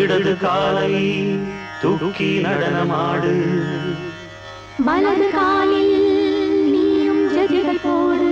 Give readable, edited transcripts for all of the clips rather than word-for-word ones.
இடது காலை தூக்கி நடனமாடு, வலது காலில் நீயும் ஜதிகள் போடு.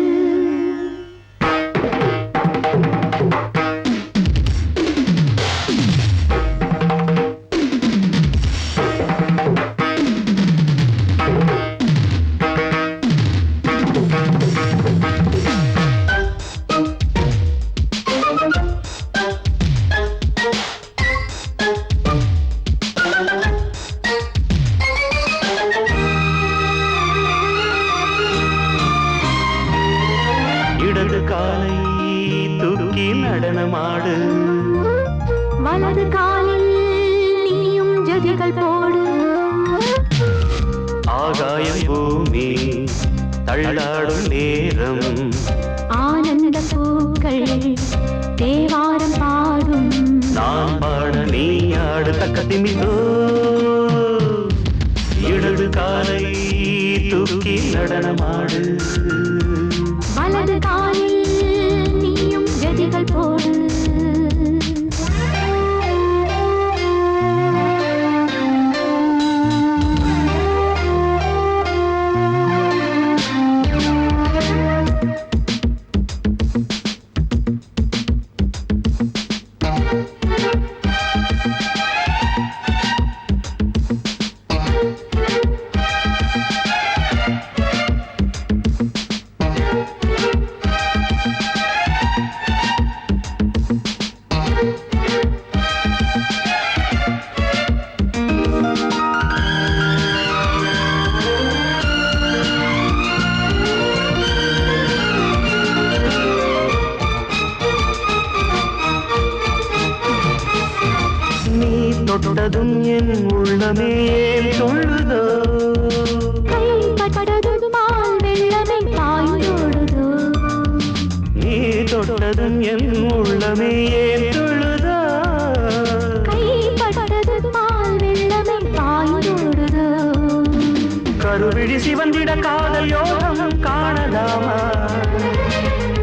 இடது காலை தூக்கி நடனமாடு, வலது காலில் நீயும் ஜதிகள் போடு. ஆகாயம் பூமி தள்ளாடும் நேரம், ஆனந்த பூக்கள் தேவாரம் பாடும். நான் பாட நீ ஆடு தக்கத்திமிதோ. இடது காலை தூக்கி நடனமாடு, வலது காலில் நீயும் ஜதிகள் போடு. தொட்டதும் என் உள்ளமே சொல்லுதோ, கைப்பட்டதும் மால் வெள்ளமே பாய்ந்தோடுதோ. நீ தொட்டதும் என் உள்ளமே சொல்லுதோ, கைப்பட்டதும் மால் வெள்ளமே பாய்ந்தோடுதோ. கருவிழி சிவந்திட காதல் யோகம் காணலாமா,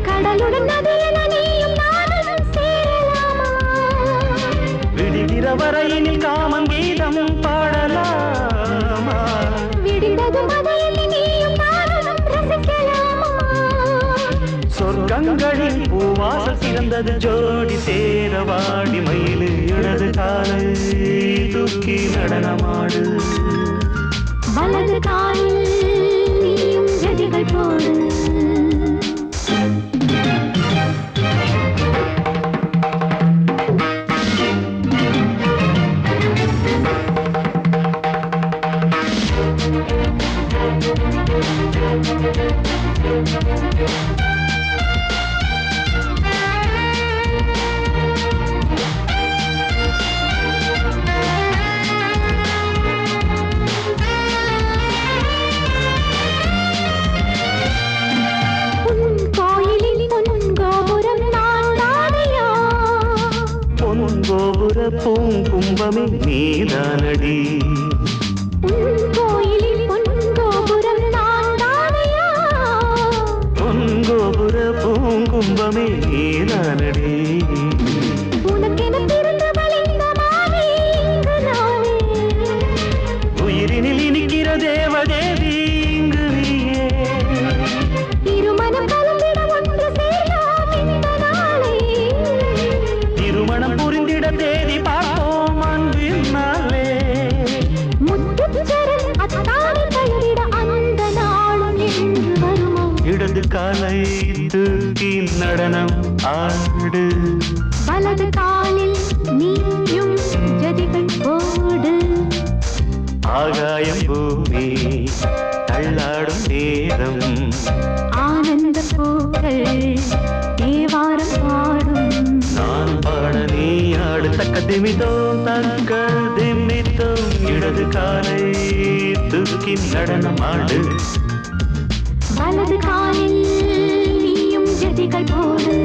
கடலுடன் நதியென நீயும் நானும் சேரலாமா. விடுகிற வரையினில் காமம் கீதம் பாடலாமா, விடிந்தது மதையில் நீயும் நானும் ரசிக்கலாமா. சொர்க்கங்களின் பூவாசல் சிறந்தது ஜோடி சேரவாடி மயிலு. இடது காலை தூக்கி நடனமாடு, வலது காலில் நீயும் ஜதிகள் போடு. கோபுர பூங்கும்பமே நீதானடி, கோயிலில் பொன்கோபுரம் நான் தானையா. பொன்கோபுர பூங்கும்பமே நீதானடி, உனக்கென பிறந்தவள் இந்த மாலை இங்கு நானே. உயிரினில் இனிக்கிற தேவதேவி இங்கு நீயே. திருமணம் கலந்திட ஒன்று சேரலாம் இந்த நாளை. திருமணம் புரிந்திட தேதி பார்ப்போம் அன்பின் நாளே. முத்துச்சரம் அத்தானி பயிரிட அந்த நாளும் என்று வருமோ. இடது காலை தூக்கி நடனம் ஆடு, வலது காலில் நீயும் ஜதிகள் போடு. ஆகாயம் பூமி தள்ளாடும் நேரம், ஆனந்த பூக்கள் தேவாரம் பாடும். நான் பாட நீ ஆடு தக்க திமிதோ தக்க திமிதோ. இடது காலை தூக்கி நடனம் ஆடு, வலது காலில் நீயும் ஜதிகள் போடு.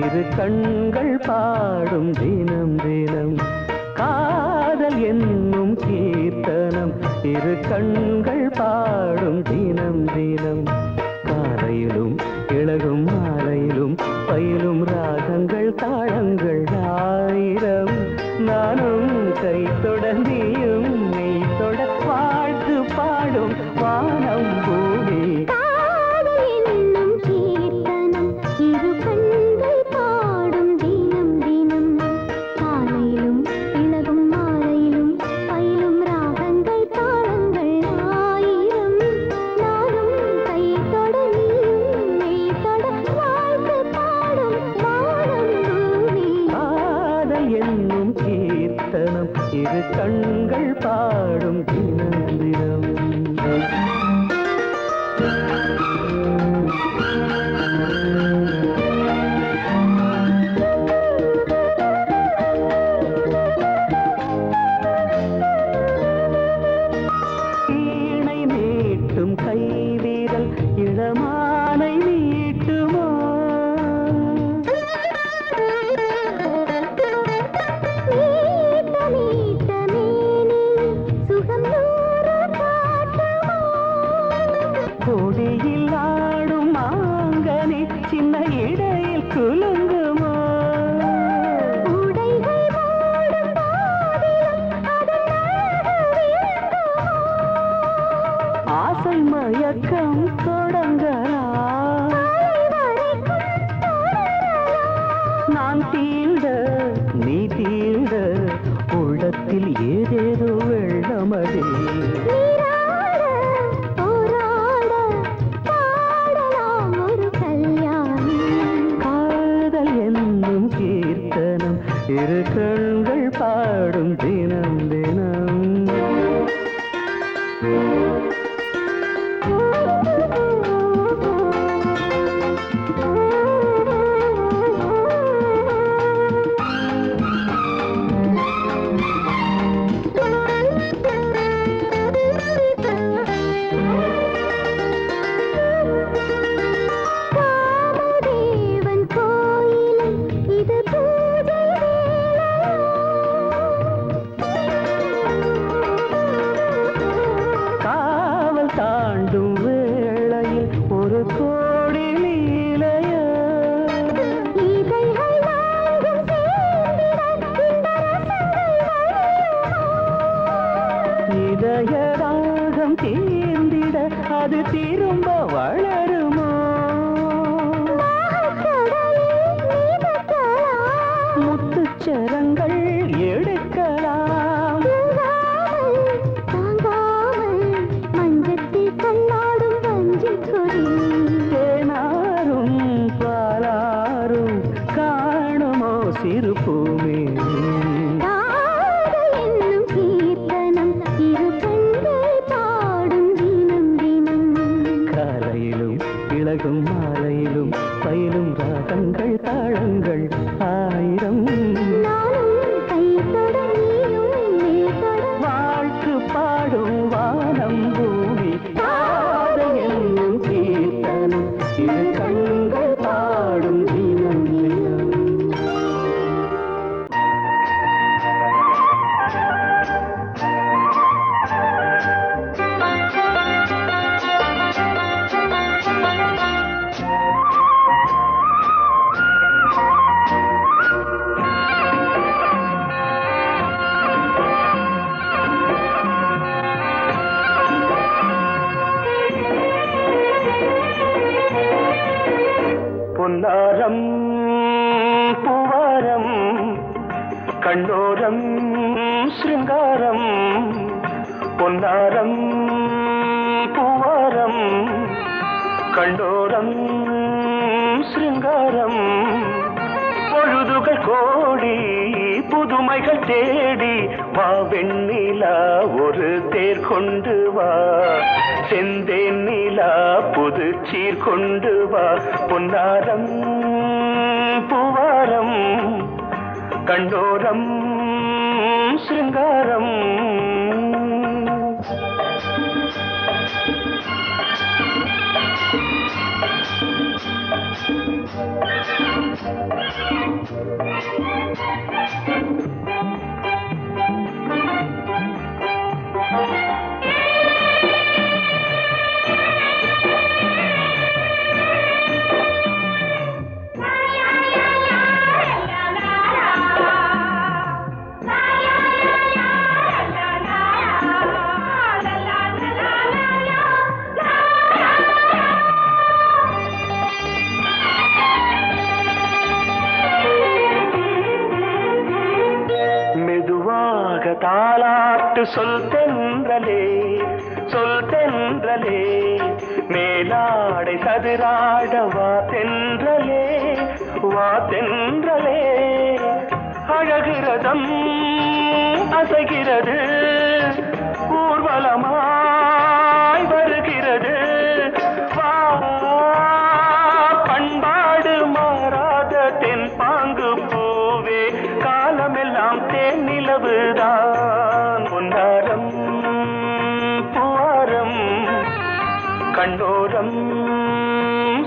இரு கண்கள் பாடும் தினம் தினம் காதல் என்னும் கீர்த்தனம் இரு கண்கள் பாடும் தினம் தினம் காலையிலும் இளகும் மாலையிலும் பயிலும் ராகங்கள் தாளங்கள் ஆயிரம் நானும் கை தொடர்ந்தியும் மெய் தொட வாழ்த்து பாடும் வானம் பூமி என்னும் கீர்த்தனம் இரு கண்கள் பாடும் தினம் தினம் வீணை மீட்டும் கைவீரல் இளமானை மீட்டுமோ கொடியில் ஆடும் மாங்கனி சின்ன இடையில் குலுங்குமோ ஆசை மயக்கம் தொடங்கலாம் நான் தீண்ட நீ தீண்ட உள்ளத்தில் ஏதேதோ வெள்ளமடி கீர்த்தனம் இரு கண்கள் பாடும் தினம் தினம் தாண்டும் வேளையில் ஒரு கோடி லீலைய இதயராகம் தீர்ந்திட அது திரும்ப வளருமோ முத்துச்சரங்கள் எடுக்கலாம் தேனாரும் பாலாரும் காணுமோ சிறு பூமி என்னும் கீர்த்தனம் இரு கண்கள் பாடும் தினம் தினம் காலையிலும் இளகும் மாலையிலும் பயிலும் ராகங்கள் தாளங்கள் ஆயிரம் வாழ்த்து பாடும் வானம் பூமி என்னும் கீர்த்தனம் இரு கண்கள் பாடும் தினம் தினம் பொன்னாரம் பூவாரம் கண்ணோரம் சிருங்காரம் பொன்னாரம் பூவாரம் கண்ணோரம் சிருங்காரம் பொழுதுகள் கோடி புதுமைகள் தேடி வா வெண்ணிலா ஒரு தேர் கொண்டு வா செந்தேன் நிலா புது சீர் கொண்டு வா பொன்னாரம் பூவாரம் கண்டோரம் சிருங்காரம் தாலாட்டு சொல் தென்றலே, சொல் தென்றலே, மேலாடை சதுராட வா தென்றலே, வா தென்றலே. அழகிறதம் அசைகிறது, ஊர்வலமாய் வருகிறது. வா பண்பாடு மாறாத தென் பாங்கு பூவே, காலமெல்லாம் தேன் நிலவுதான். பொன்னாரம் பூவாரம், கண்ணோரம்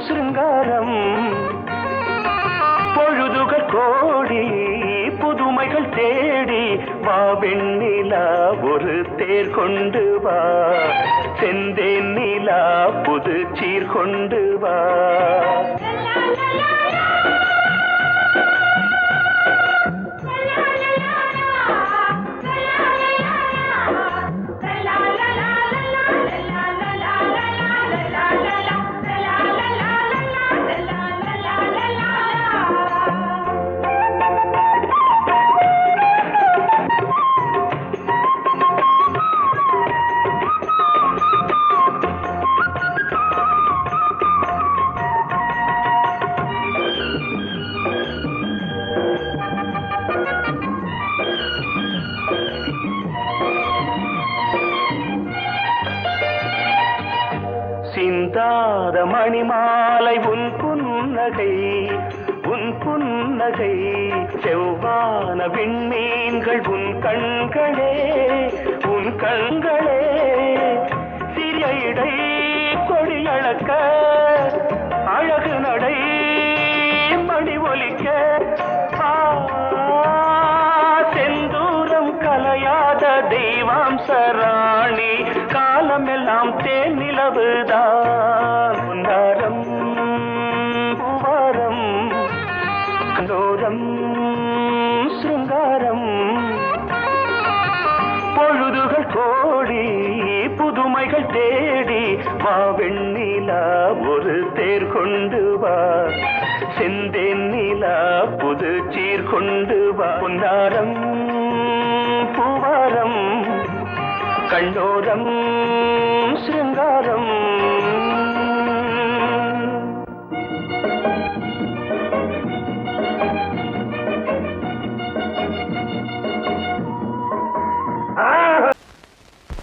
சிருங்காரம். பொழுதுகள் கோடி புதுமைகள் தேடி வா வெண்ணிலா, ஒரு தேர் கொண்டு வா. செந்தேன் நிலா புது சீர் கொண்டு வா. சிந்தாத மணிமாலை உன் புன்னகை, உன் புன்னகை. செவ்வான விண்மீன்கள் உன் கண்களே, உன் கண்களே. சிறிய இடை கொடியளக்க, அழகு நடை மணி ஒலிக்க. செந்தூரம் கலையாத தெய்வாம்சராணி, காலமெல்லாம் தேன் நிலவுதான். பொன்னாரம் பூவாரம், கண்ணோரம் சிருங்காரம். பொழுதுகள் கோடி புதுமைகள் தேடி வா வெண்ணிலா, ஒரு தேர் கொண்டு வா. செந்தேன் நிலா புது சீர் கொண்டு வா. பொன்னாரம் பூவாரம், கண்ணோரம் சிருங்காரம்.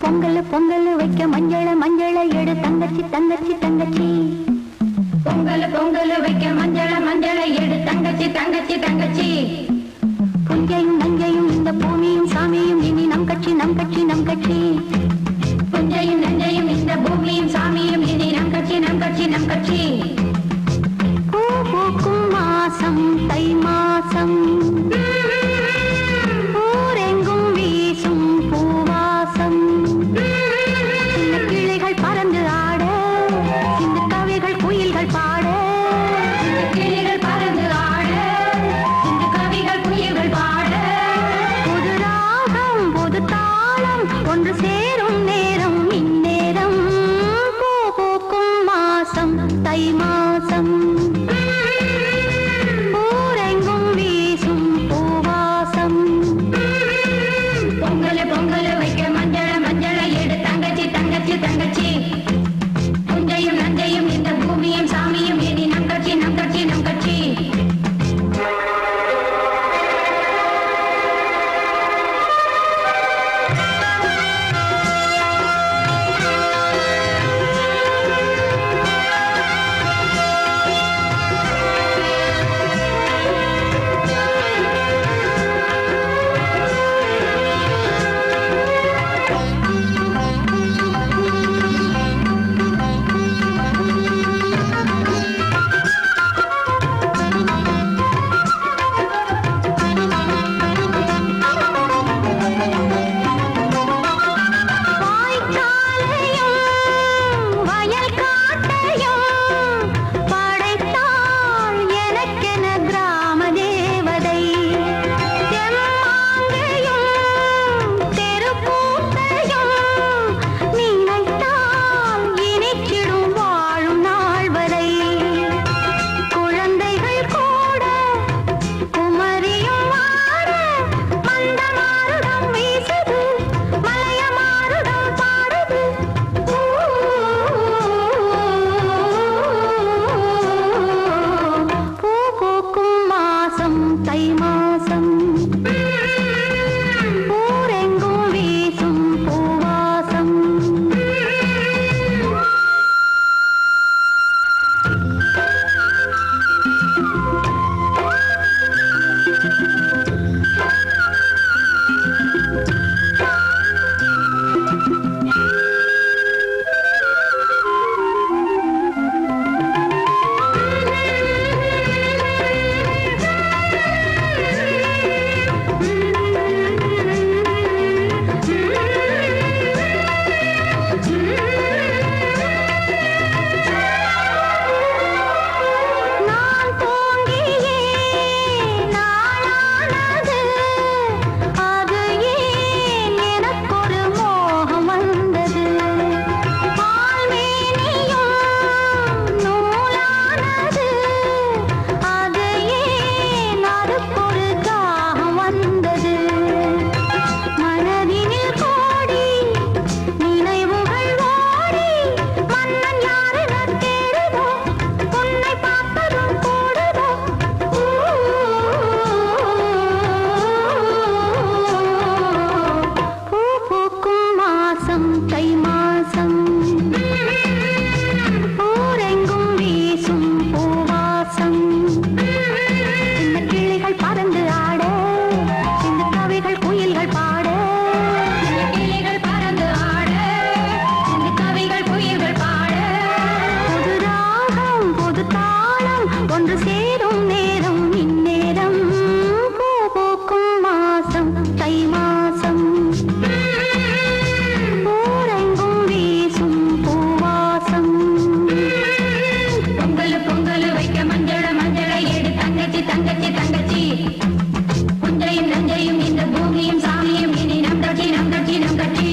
பொங்கல் பொங்கல் வைக்க மஞ்சள மஞ்சள எடு தங்கச்சி தங்கச்சி தங்கச்சி. பொங்கல் பொங்கல் வைக்க மஞ்சள மஞ்சள எடு தங்கச்சி தங்கச்சி தங்கச்சி. புஞ்சையும் நஞ்சையும் இந்த பூமியும் சாமியும் இனி நம் கட்சி நம் கட்சி நம் கட்சி. புஞ்சையும் நஞ்சையும் இந்த பூமியும் சாமியும் இனி நம் கட்சி நம் கட்சி நம் கட்சி. பூ பூக்கும் மாசம் தை மாசம், ஊரெங்கும் வீசும் பூவாசம். சின்ன கிளைகள் பறந்து ஆட, சின்ன கவிகள் குயில்கள் பாட. சின்ன கிளிகள் பறந்து ஆட, சின்ன கவிகள் குயில்கள் பாட. புது ராகம் புது தாளம் ஒன்று சேரும் நேரம் இந்நேரம். பூ பூக்கும் மாசம் தை மாசம், ஊரெங்கும் வீசும் வாசம் சின்ன கிளிகள் பறந்து ஆட சின்ன கவிகள் குயில்கள் பாட கிளிகள் பறந்து ஆட சின்ன கவிகள் குயில்கள் பாட புது ராகம் புது தாளம் ஒன்று சேரும் நேரம் இந்நேரம் பூ பூக்கும் மாசம் தை மாசம் ஊரெங்கும் வீசும் பூவாசம் பொங்கல் பொங்கல் வைக்க மஞ்சள மஞ்சளை எடு தங்கச்சி தங்கச்சி தங்கச்சி புஞ்சையும் நஞ்சையும் இந்த பூமியும் சாமியும் இனி நம் கட்சி நம் கட்சி நம் கட்சி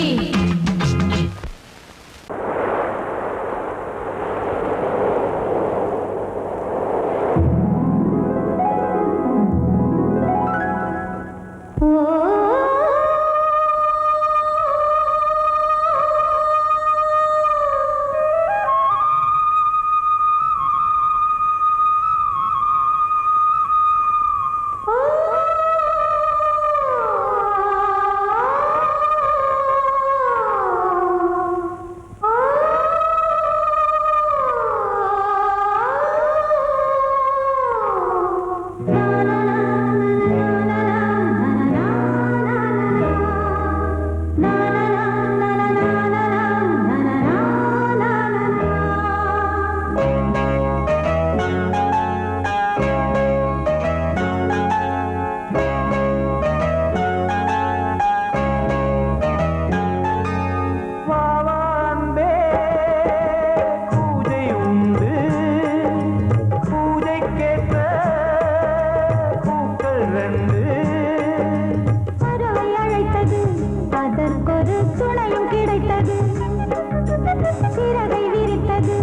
சிறகை விரித்தது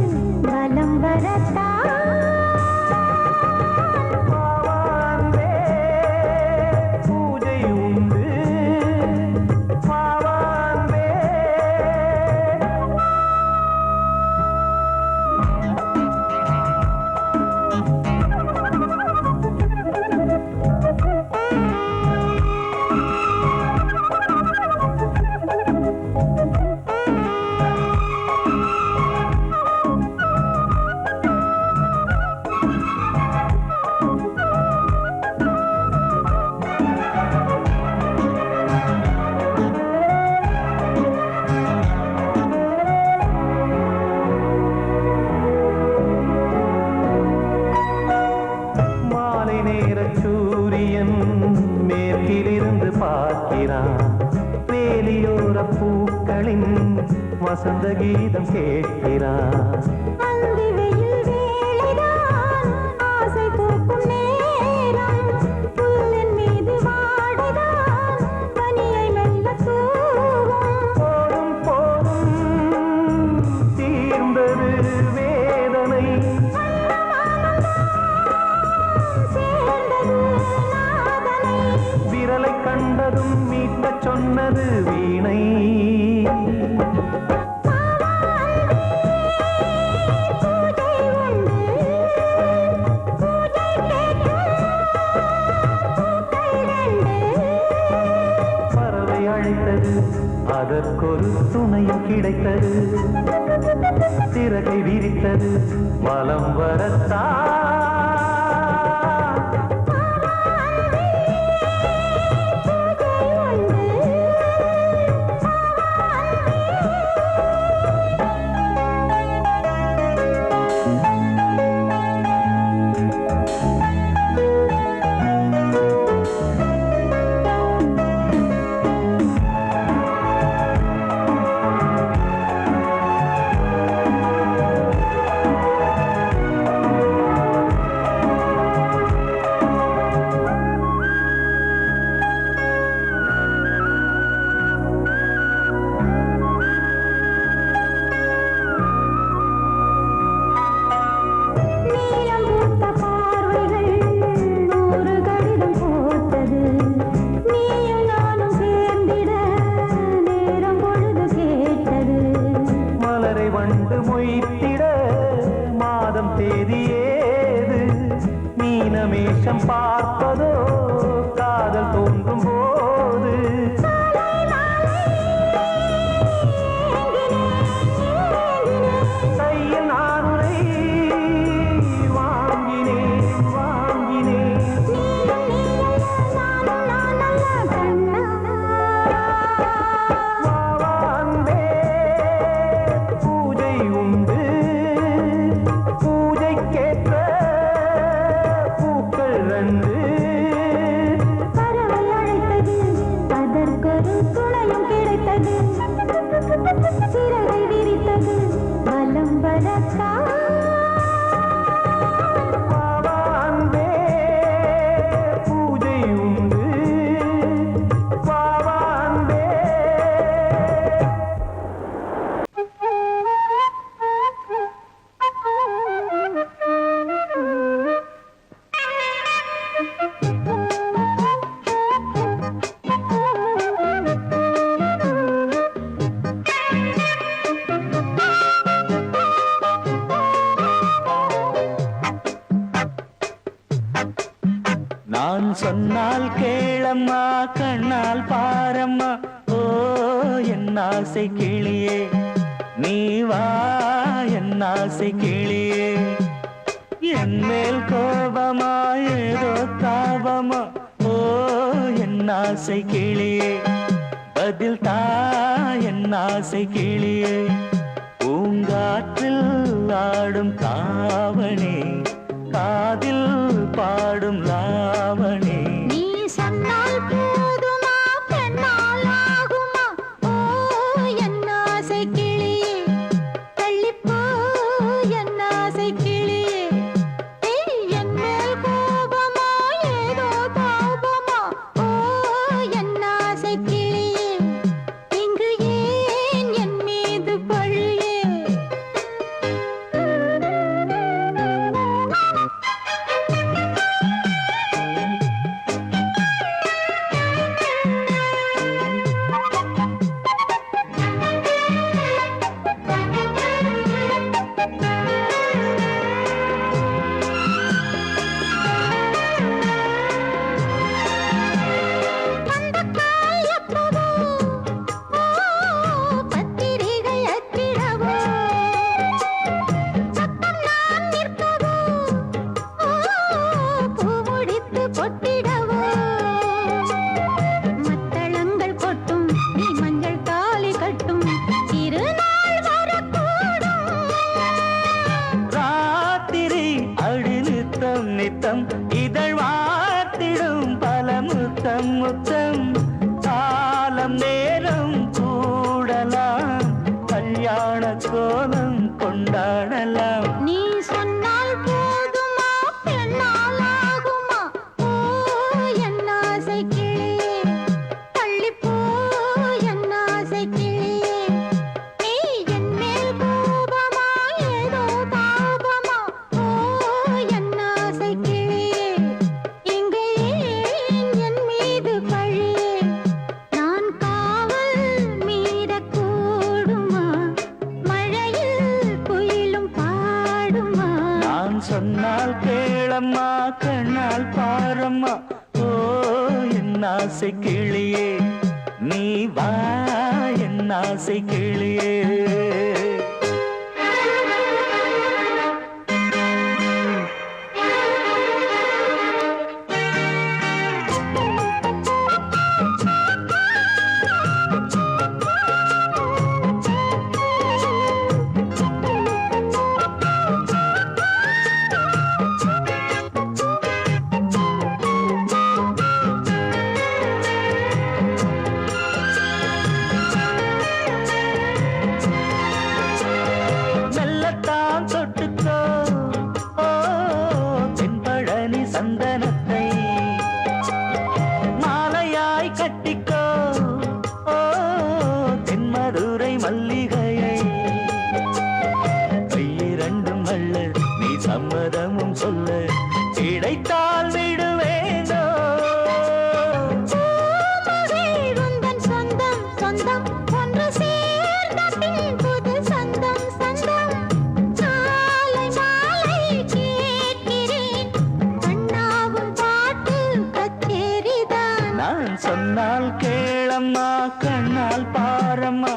வலம் வரத்தா பூஜை உண்டு பாவான்பே மாலை நேர சூரியன் மேற்கிலிருந்து பார்க்கிறான் வேலியோர பூக்களின் வசந்த கீதம் கேட்கிறான் அந்தி வெயில் வேளைதான் ஆசை தூக்கும் நேரம் புல்லின் மீது வாடைதான் பனியை மெல்ல தூவும் போதும் போதும் தீர்ந்தது வேதனை சேர்ந்தது நாதனை விரலை கண்டதும் மீட்டச் சொன்னது வீணை பூஜை உண்டு பூஜை கேட்கும் பூக்கள் ரெண்டு பறவை அழைத்தது அதற்கொரு துணையும் கிடைத்தது சிறகை விரித்தது வலம் வரத்தான் நீலம் பூத்த பார்வைகள் நூறு கடிதம் போட்டது நீயும் நானும் சேர்ந்திட நேரம் பொழுது கேட்டது மலரை வண்டு மொய்த்திட மாதம் தேதி ஏது மீனமேஷம் பார்ப்பதோ காதல் தோன்றும் போது கையில் நானுரை வாங்கினேன் வந்து பறவை அழைத்தது, அதற்கொரு துணையும் கிடைத்தது. சிறகை விரித்தது, வலம் வரத்தான். பாவாந்தே பூஜை உண்டு பாவாந்தே. நான் சொன்னால் கேளம்மா கண்ணால் பாரம்மா ஓ என் ஆசை கிளியே நீ வா என் ஆசை கிளியே. என் மேல் கோபமா ஏதோ தாபமா ஓ என் ஆசை கிளியே பதில் தா என் ஆசை கிளியே. பூங்காற்றில் ஆடும் தாவணி காதில் பாடும் லாவணி. நீ சொன்னால் போதுமா, பெண்ணால் ஆகுமா? ஓ என் ஆசை கிளியே, தள்ளிப்போ என் ஆசை கிளியே. ஏய், என் மேல் கோபமா ஏதோ தாபமா? ஓ என் ஆசை கிளியே, இங்கு ஏன் என் மீது பழியே? பந்தக்கால் எப்பவோ, ஓ பத்திரிகை அச்சிடவோ, சத்தம் நான் நிற்கவோ, ஓ பூ முடித்து பொட்டிடவோ. மத்தளங்கள் கொட்டும், நீ மஞ்சள் தாலி கட்டும், திருநாள் வரக்கூடும். ராத்திரி அடி நித்தம் நித்தம் இதழ் வார்த்திடும் பல முத்தம் முத்தம். காலம் நேரம் கூடலாம் கல்யாண கோலம் கொண்டாடலாம். நீ சொன்னால் போதுமா, பெண்ணால் ஆகுமா? ஓ என் ஆசை கிளியே, தள்ளிப்போ என் ஆசை கிளியே. நீ என் மேல் கோபமா ஏதோ தாபமா? ஓ என் ஆசை கிளியே, இங்கு ஏன் என் மீது பழியே? நான் காவல் மீறக்கூடுமா? மழையில் குயிலும் பாடுமா? நான் சொன்னால் கேளம்மா கண்ணால் பாரம்மா ஓ என் ஆசை கிளியே நீ வா என் ஆசை கிளியே. மெல்லத்தான் தொட்டுக்கோ ஓ தென்பழனி சந்தனத்தை மாலையாய் கட்டிக்கோ ஓ தென்மதுரை மல்லிகையை. கையிரண்டும் அள்ள நீ சம்மதமும் சொல்ல கிடைத்தால் விடுவேனோ. உந்தன் சொந்தம் சொந்தம் ஒன்று சேர்ந்த பின் புது சொந்தம் சொந்தம். காலை மாலை கேட்கிறேன், கண்ணாவும் பாட்டு கச்சேரிதான். நான் சொன்னால் கேளம்மா கண்ணால் பாரம்மா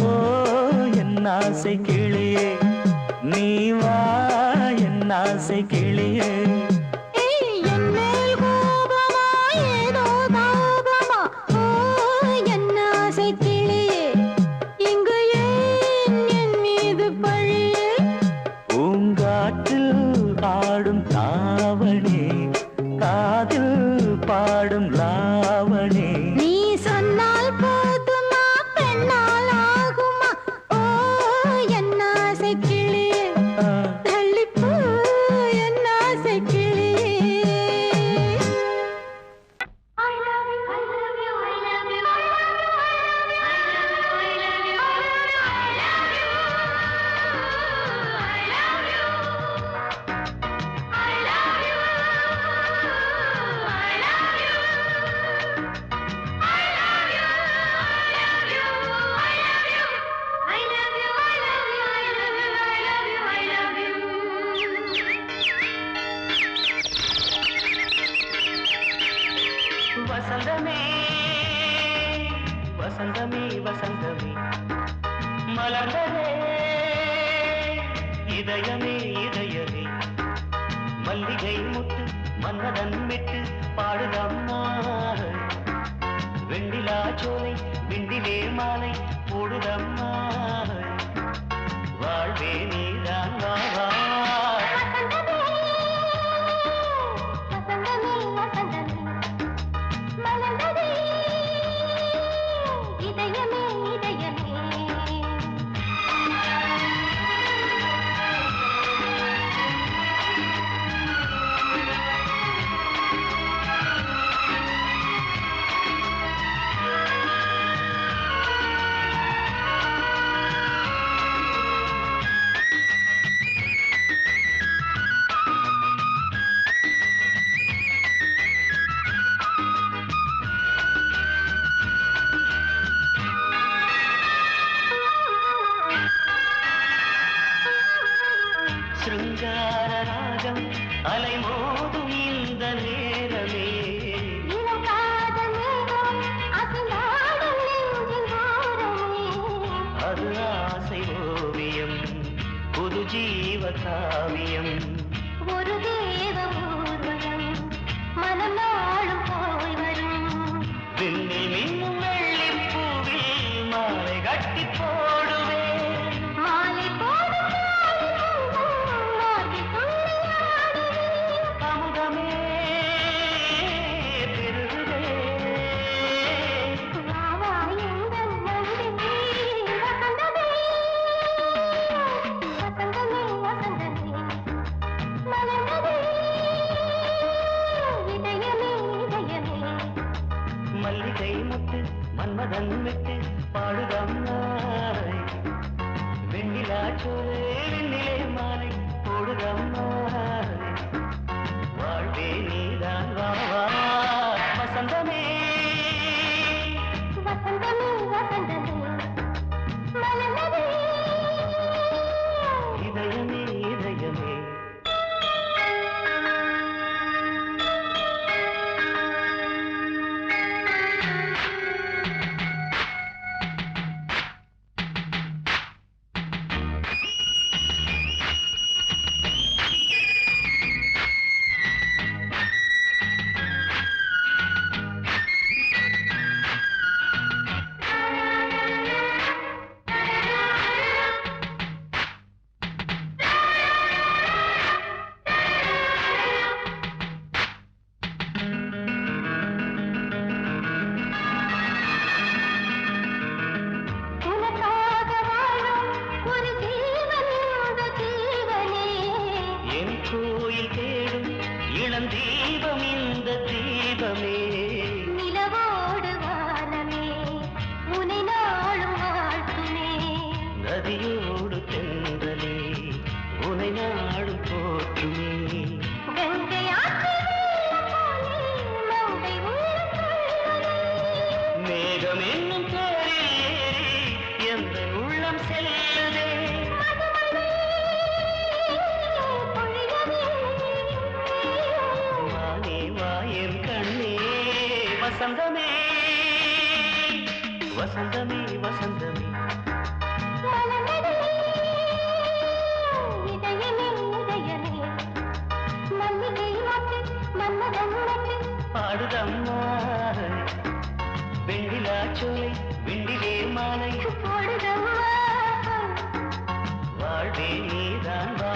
ஓ என் ஆசை கிளியே நீ வா என் ஆசை கிளியே. ஏய், என் மேல் கோபமா ஏதோ தாபமா? ஓ என் ஆசை கிளியே, இங்கு ஏன் என் மீது பழியே? பூங்காற்றில் ஆடும் தாவணி காதில் பாடும் லாவணி. நீ சொன்னால் போதுமா பெண்ணால் ஆகுமா? ஓ என்ன ஆசை கிளியே தள்ளிப்போ என்ன ஆசை கிளியே. வசந்தமே வசந்தமே வசந்தமே மலர்ந்ததே இதயமே இதயமே மல்லிகை முத்து மன்னதன் விட்டு பாடுதம்மா. வெண்ணிலா சோலை விண்டிலே மாலை போடுதம்மா. வாழ்வே நீதான் வாவா. சிருங்கார ராகம் அலைமோதும் இந்த நேரமே. அது ஆசை ஓவியம் புது ஜீவ காவியம். ஒரு தேவ ஊர்வலம் மனம் நாளும் போய் வரும். விண்ணில் மின்னும் வெள்ளி பூவில் மாலை கட்டி போடுவேன். மாலை போடும் அமுதமே பெருகுதே. மல்லிகை முத்து மன்மதன் விட்டு பாடுதம்மா. வெண்ணிலா சோலை வெண்ணிலே மாலை போடுதம்மா. வாழ்வே நீதான் வாவா. வசந்தமே வசந்தமே வசந்தமே மலர்ந்ததே இதயமே இதயமே. கோயில் தேடும் இளம் தீபம் இந்த தீபமே. நிலவோடு வானமே உனை நாளும் வாழ்த்துமே. நதியோடு தென்றலே உனை நாடும் போற்றுமே. கங்கை ஆற்றில் மங்கை உள்ளம் மேகம் என்னும் தேரில் ஏறி எந்த உள்ளம் செல்லுதே. வசந்தமே வசந்தமே வசந்தமே இதயமே இதயமே மல்லிகை மொட்டு மன்மதன் மொட்டு பாடுதம்மா. வெண்ணிலா சோலை விண்டிலே மாலை போடுதம்மா. வாழ்வே நீதான் வா.